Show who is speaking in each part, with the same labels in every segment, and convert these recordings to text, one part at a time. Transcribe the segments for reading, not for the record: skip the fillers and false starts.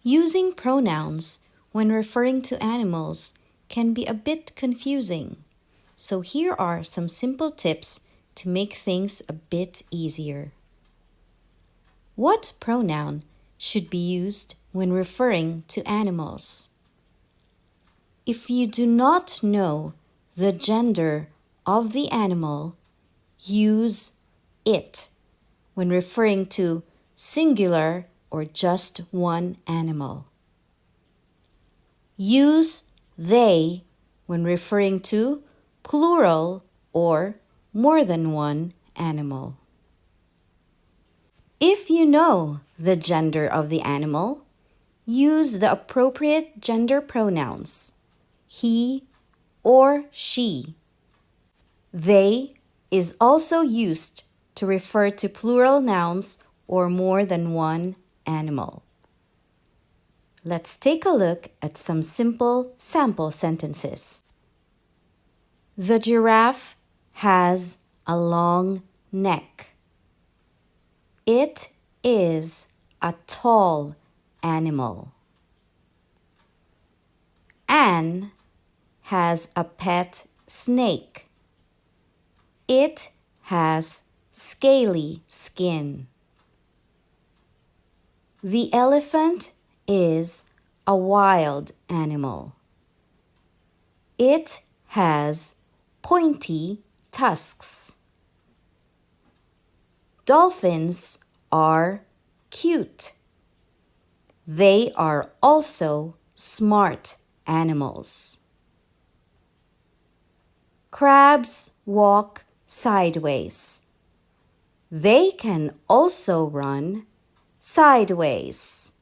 Speaker 1: Using pronouns when referring to animals can be a bit confusing. So here are some simple tips to make things a bit easier. What pronoun should be used when referring to animals? If you do not know the gender of the animal, use it when referring to singular or just one animal. Use they when referring to plural or more than one animal. If you know the gender of the animal, use the appropriate gender pronouns, he or she. They is also used to refer to plural nouns or more than one animal. Let's take a look at some simple sample sentences. The giraffe has a long neck. It is a tall animal. Anne has a pet snake. It has scaly skin. The elephant is a wild animal. It has pointy tusks. Dolphins are cute. They are also smart animals. Crabs walk sideways. They can also run sideways.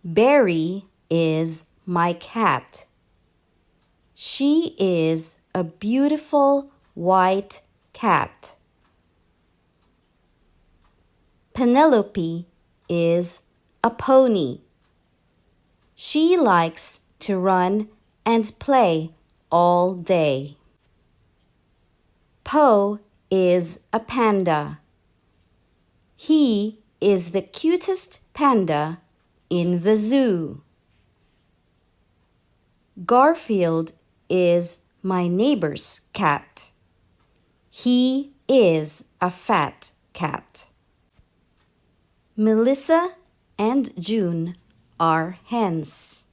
Speaker 1: Berry is my cat. She is a beautiful white cat. Penelope is a pony. She likes to run and play all day. Po is a panda. He is the cutest panda in the zoo. Garfield is my neighbor's cat. He is a fat cat. Melissa and June are hens.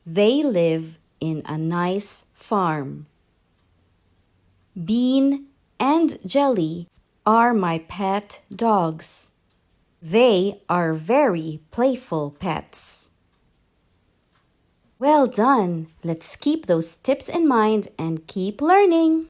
Speaker 1: They live in a nice farm. Bean and Jelly are my pet dogs. They are very playful pets. Well done! Let's keep those tips in mind and keep learning.